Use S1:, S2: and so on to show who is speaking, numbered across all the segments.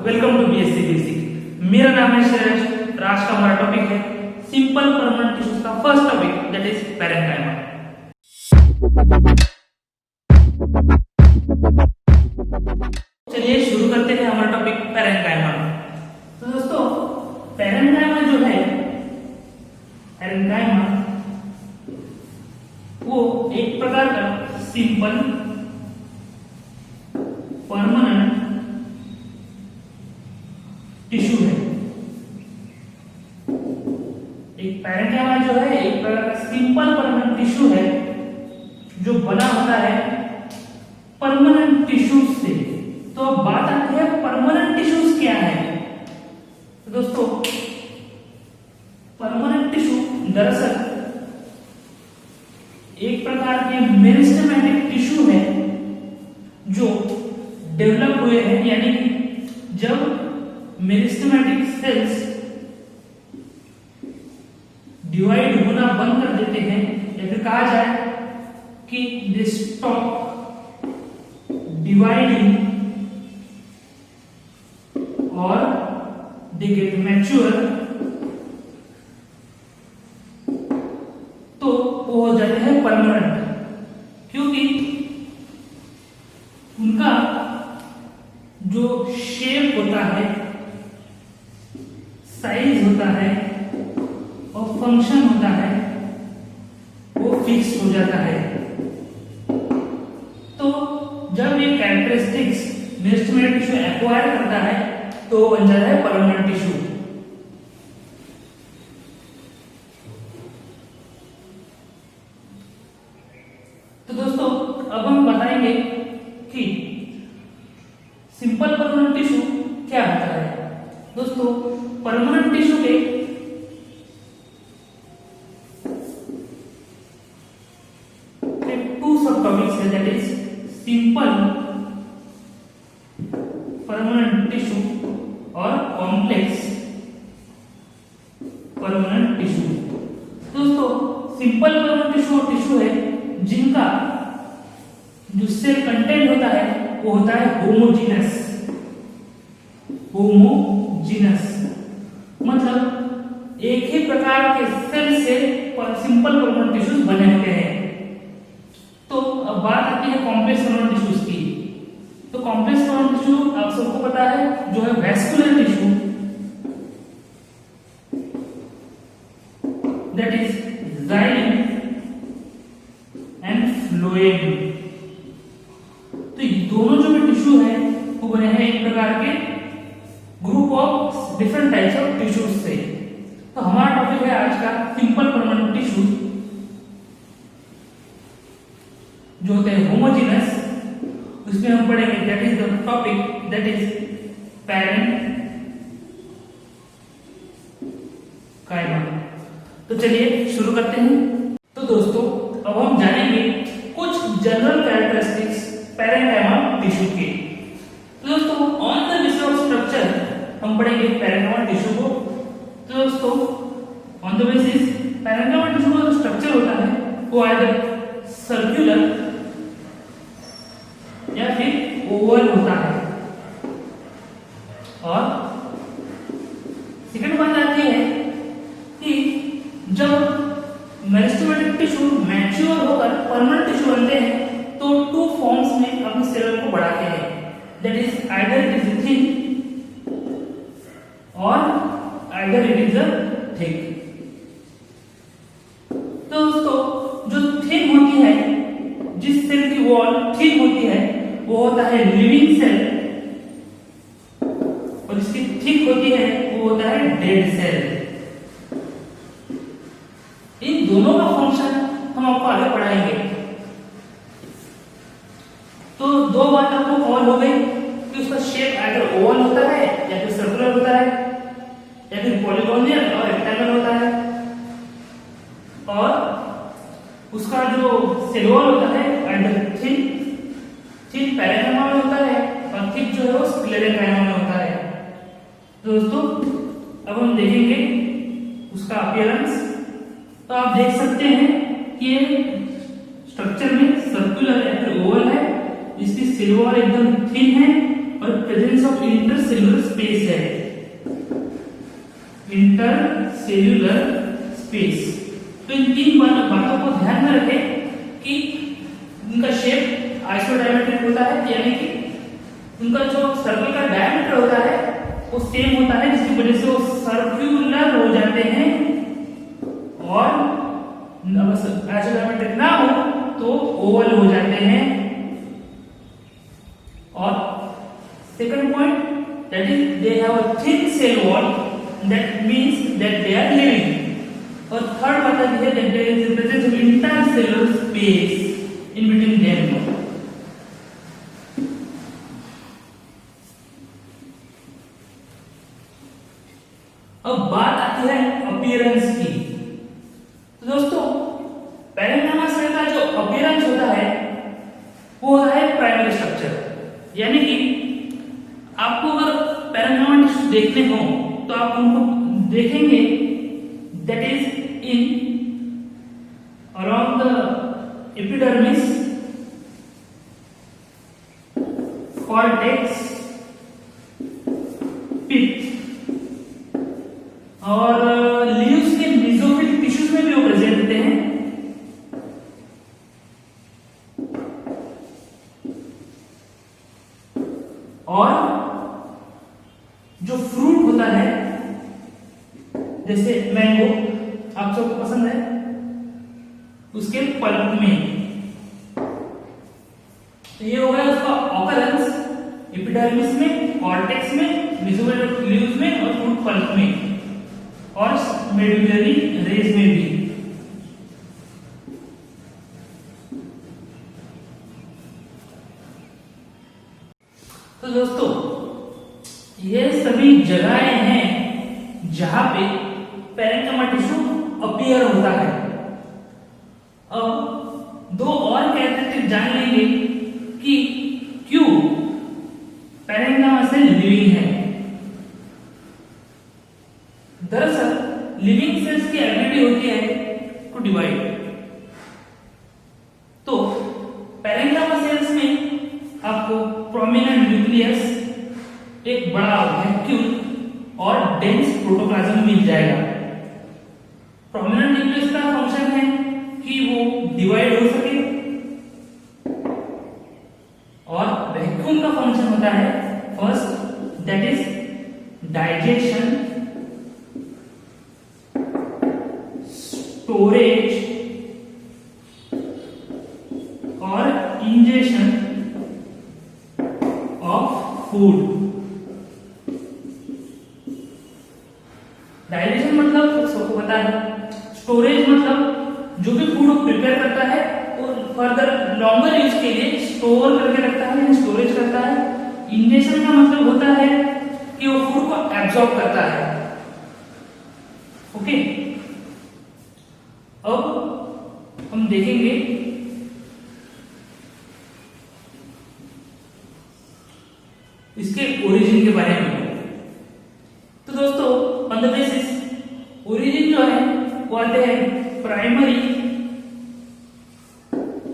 S1: Welcome to BSc basic. मेरा नाम है श्रेयस। आज का हमारा टॉपिक है सिंपल परमानेंट टिश्यूज का first topic that is parenchyma. चलिए शुरू करते हैं हमारा टॉपिक पैरेन्काइमा। तो दोस्तों पैरेन्काइमा जो है, पैरेन्काइमा वो एक प्रकार का सिंपल परमानेंट टिश्यू है। एक पैरेन्काइमा जो है एक प्रकार का सिंपल परमानेंट टिश्यू है जो बना होता है परमानेंट टिश्यूज से। तो अब बात आती है परमानेंट टिश्यूज क्या है। तो दोस्तों परमानेंट टिश्यू दरअसल एक प्रकार के मेरिस्टेमेटिक टिश्यू है जो डेवलप हुए हैं, यानी कि जब मेरिस्टेमेटिक सेल्स डिवाइड होना बंद कर देते हैं या फिर कहा जाए कि दे स्टॉप डिवाइडिंग और दे गेट मैच्योर, तो वो हो जाते हैं परमानेंट, क्योंकि उनका जो शेप होता है, साइज होता है और फंक्शन होता है वो फिक्स हो जाता है। तो जब ये कैरेक्टरिस्टिक्स मेरिस्टेमेटिक टिश्यू एक्वायर करता है तो बन जाता है परमानेंट टिश्यू। तो दोस्तों अब हम बताएंगे कि सिंपल परमानेंट टिश्यू क्या होता है। दोस्तों परमानेंट टिश्यू के टू सब टॉपिक्स है, that is simple permanent tissue और कॉम्प्लेक्स परमानेंट टिश्यू। दोस्तों सिंपल परमानेंट टिश्यू है जिनका जो सेल कंटेंट होता है वो होता है होमोजीनस। होमोजीनस मतलब एक ही प्रकार के सेल से सिंपल परमानेंट टिश्यूज बने होते हैं। तो अब बात आती है कॉम्प्लेक्स परमानेंट टिश्यूज की। तो कॉम्प्लेक्स परमानेंट टिश्यू आप सबको पता है जो है vascular tissue, that is xylem and phloem. तो ये दोनों जो भी टिश्यू है वो बने हैं एक प्रकार के group of different types of tissues से। तो हमारा टॉपिक है आज का सिंपल परमानेंट टिश्यू जो होते हैं होमोजेनस। उसमें हम पढ़ेंगे that is the topic that is parenchyma. तो चलिए शुरू करते हैं। तो दोस्तों अब हम जानेंगे कुछ जनरल कैरेक्टरिस्टिक्स पैरेन्काइमा टिश्यू के। तो दोस्तों on the basis of structure हम पढ़ेंगे पैरेन्काइमा टिश्यू को। तो दोस्तों on the basis parenchyma tissue का जो स्ट्रक्चर होता है वो आइदर सर्कुलर या फिर ओवल होता है। और सेकंड बात आती है कि जब मेरिस्टेमेटिक टिश्यू मैच्योर होकर परमानेंट टिश्यू बनते हैं तो टू फॉर्म्स में अपने सेल को बढ़ाते हैं, that is either it is thin और आइदर इट इज थिक। तो दोस्तों जो थिन होती है, जिस सेल की वॉल थिन होती है वो होता है लिविंग सेल, और जिसकी थिक होती है वो होता है डेड सेल। इन दोनों का फंक्शन हम आपको आगे पढ़ाएंगे। तो दो बात आपको कवर हो गई कि उसका शेप आइदर ओवल होता है या फिर सर्कुलर होता है या फिर पॉलीगोनियल और रेक्टेंगल होता है, और उसका जो सेल वॉल होता है आइदर थिन पैरेन्काइमा में होता है और थिक जो है वो स्क्लेरेन्काइमा में होता है। तो दोस्तों अब हम देखेंगे उसका अपीयरेंस। तो आप देख सकते हैं कि ये स्ट्रक्चर में सर्कुलर या फिर ओवल है, इसकी सेल वॉल एकदम थिन है और प्रेजेंस ऑफ इंटरसेल्युलर स्पेस है, इंटरसेल्यूलर स्पेस। तो इन तीन बातों को ध्यान में रखें कि उनका शेप आइसोडायमेट्रिक होता है, यानी कि उनका जो सर्कल का डायमीटर होता है वो सेम होता है, जिसकी वजह से वो सर्कुलर हो जाते हैं। और आइसोडायमेट्रिक ना हो तो ओवल हो जाते हैं। और second point, that is they have a thin cell wall, that means that they are living. और थर्ड बात है that there is presence of intercellular space in between them. अब बात आती है अपीयरेंस की। तो दोस्तों, पैरेंकाइमा सेल का जो अपीयरेंस होता है वो होता है प्राइमरी स्ट्रक्चर, यानी कि आपको अगर पैरेंकाइमा टिश्यू देखने हो तो आप उनको देखेंगे, that is in around the epidermis, cortex, pith और लीव्स के मेसोफिल टिश्यूज में भी वो प्रेजेंट होते हैं। और जो फ्रूट होता है, जैसे मैंगो आप सबको पसंद है, उसके पल्प में, तो ये हो गया उसका ऑकरेंस एपिडर्मिस में, कॉर्टेक्स में, मेसोफिल लीव्स में और फ्रूट पल्प में और मेडुलरी रेज में भी। तो दोस्तों, ये सभी जगहें हैं जहां पे पैरेंकाइमा टिश्यू अपीयर होता है। अब दो और कैरेक्टरिस्टिक जान लेंगे कि क्यों पैरेंकाइमा सेल लिविंग है। दरअसल लिविंग सेल्स की एबिलिटी होती है टू डिवाइड। तो पैरेंकाइमा सेल्स में आपको प्रोमिनेंट न्यूक्लियस, एक बड़ा वैक्यूल और डेंस प्रोटोप्लाज्म मिल जाएगा। प्रोमिनेंट न्यूक्लियस का फंक्शन है कि वो डिवाइड हो सके, और वैक्यूल का फंक्शन होता है first, that is digestion, storage और इंजेशन ऑफ फूड। डाइजेशन मतलब सबको पता है, स्टोरेज मतलब जो भी फूड प्रिपेयर करता है वो फर्दर लॉन्गर यूज के लिए स्टोर करके रखता है, स्टोरेज करता है। इंजेशन का मतलब होता है कि वो फूड को एब्जॉर्ब करता है। ओके, अब हम देखेंगे इसके ओरिजिन के बारे में। तो दोस्तों, ऑन द बेसिस ओरिजिन जो है वो आते हैं प्राइमरी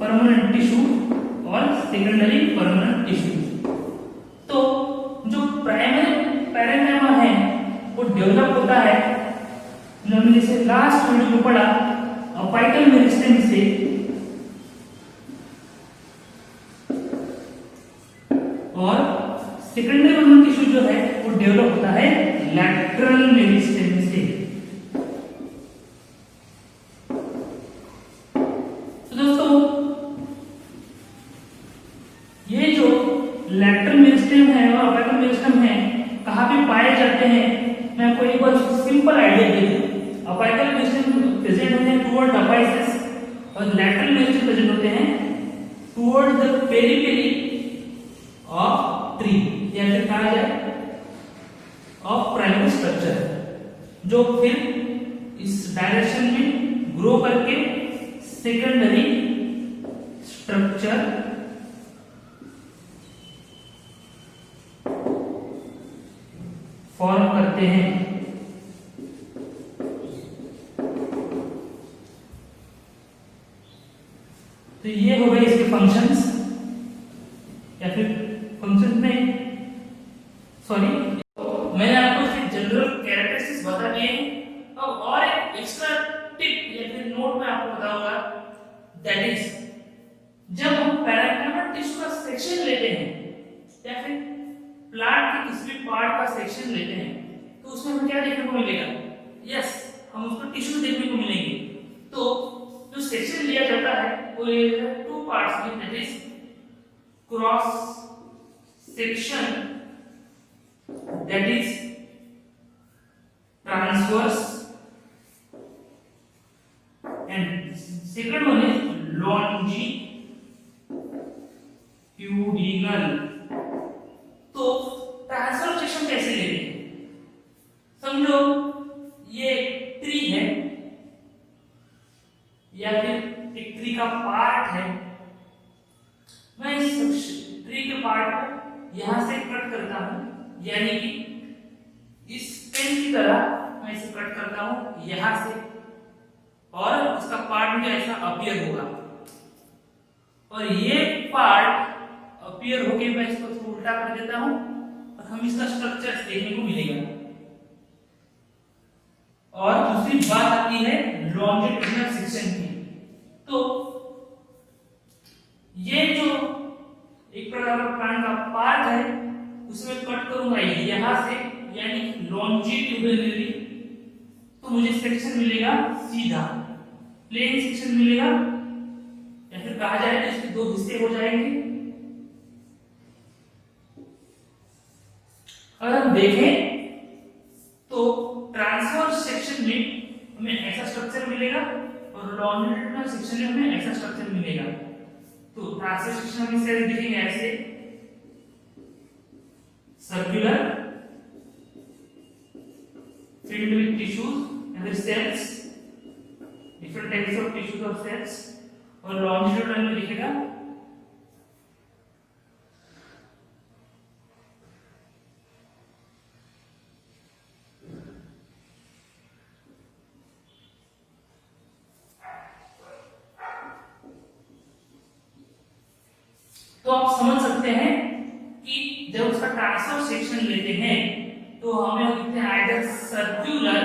S1: परमानेंट टिश्यू और सेकेंडरी परमानेंट टिश्यू। तो जो प्राइमरी पैरेंकाइमा है वो डेवलप होता है, हमने जैसे लास्ट वीडियो में पढ़ा, अपाइकल मेरिस्टेम से, और सेकेंडरी परमानेंट टिश्यू जो है वो डेवलप होता है लैटरल मेरिस्टेम से। तो दोस्तों, ये जो लैटरल मेरिस्टेम है और अपाइकल मेरिस्टेम है कहाँ पे पाए जाते हैं, मैं आपको एक बार सिंपल आइडिया दे दूं। अपाइकल मेरिस्टेम प्रेजेंट होते हैं टुवर्ड अपाइसिस और लैटरल मेरिस्टेम प्रेजेंट होते हैं toward the periphery of tree, या फिर कहा जाए ऑफ प्राइमरी स्ट्रक्चर, जो फिर इस डायरेक्शन में ग्रो करके सेकेंडरी स्ट्रक्चर फॉर्म करते हैं। तो ये हो गए इसके फंक्शंस, या फिर फंक्शंस में, सॉरी, मैंने आपको इसके जनरल कैरेक्टरिस्टिक्स बता दिए हैं। अब और एक एक्स्ट्रा टिप या फिर नोट में आपको बताऊंगा, दैट इज जब हम पैरेंकाइमा टिश्यू का सेक्शन लेते हैं या फिर प्लांट के किसी भी पार्ट का सेक्शन लेते हैं तो उसमें हमें क्या देखने को मिलेगा? यस, हम उसको टिश्यू देखने को मिलेंगे। तो जो सेक्शन लिया जाता है वो लिया जाता है टू पार्ट्स में, that is cross section, that is transverse, and second one is longitudinal। तो ट्रांसवर्स सेक्शन कैसे लेते हैं? समझो ये ट्री है या फिर एक ट्री का पार्ट है, मैं इस ट्री के पार्ट को यहां से कट करता हूं, यानी कि इस पेन की तरह मैं इसे कट करता हूं यहां से, और उसका पार्ट मुझे ऐसा अपीयर होगा, और ये पार्ट अपीयर होके मैं इसको उल्टा कर देता हूं और हम इसका स्ट्रक्चर देखने को मिलेगा। और दूसरी बात आती है लॉन्जिट्यूडिनल सेक्शन की। तो ये जो एक प्रकार का प्लांट का पार्ट है उसमें कट करूंगा यहां से, यानी लॉन्जिट्यूडिनली, तो मुझे सेक्शन मिलेगा सीधा, प्लेन सेक्शन मिलेगा, या फिर कहा जाए तो इसके दो हिस्से हो जाएंगे। अगर हम देखें तो ट्रांसवर्स सेक्शन में हमें ऐसा स्ट्रक्चर मिलेगा और लॉन्जिट्यूडिनल सेक्शन में हमें ऐसा स्ट्रक्चर मिलेगा। तो ट्रांसवर्स सेक्शन में सेल्स दिखेंगे ऐसे, circular, filled with tissues and the cells, different types of tissues or cells, और longitudinal में दिखेगा तो आप समझ सकते हैं कि जब उसका ट्रांसवर्स सेक्शन लेते हैं तो हमें दिखते हैं आइदर सर्कुलर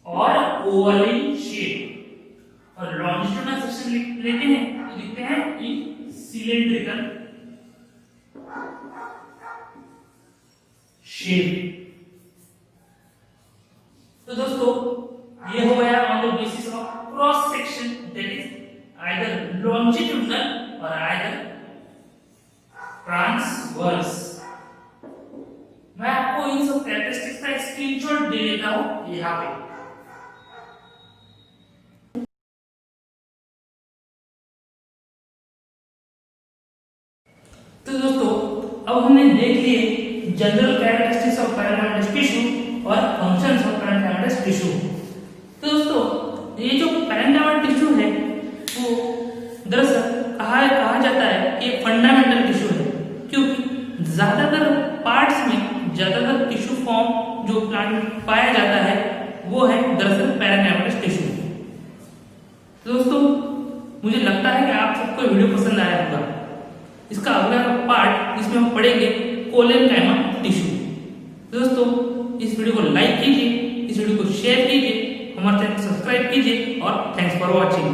S1: और ओवल इन शेप, और लॉन्जिट्यूडिनल सेक्शन लेते हैं तो दिखते हैं इन सिलेंड्रिकल शेप। तो दोस्तों ये हो गया on the basis of cross section, that is either longitudinal और आइदर ट्रांसवर्स। मैं आपको इन सब कैरेक्टरिस्टिक्स का स्क्रीनशॉट दे देता हूं यहां पे। तो दोस्तों अब हमने देख लिए general characteristics of parenchyma tissue और फंक्शंस ऑफ पैरेंकाइमा टिश्यू। तो दोस्तों ये जो पैरेंकाइमा टिश्यू है वो दरअसल कहा जाता है कि फंडामेंटल टिश्यू है, क्योंकि ज्यादातर पार्ट्स में ज्यादातर टिश्यू फॉर्म जो प्लांट में पाया जाता है वो है दरअसल पैरेंकाइमा टिश्यू। तो दोस्तों मुझे लगता है कि आप सबको वीडियो पसंद आया होगा। इसका अगला पार्ट इसमें हम पढ़ेंगे कोलेनकाइमा टिश्यू। दोस्तों इस वीडियो को लाइक कीजिए, इस वीडियो को शेयर कीजिए, हमारे चैनल को सब्सक्राइब कीजिए और थैंक्स फॉर वॉचिंग।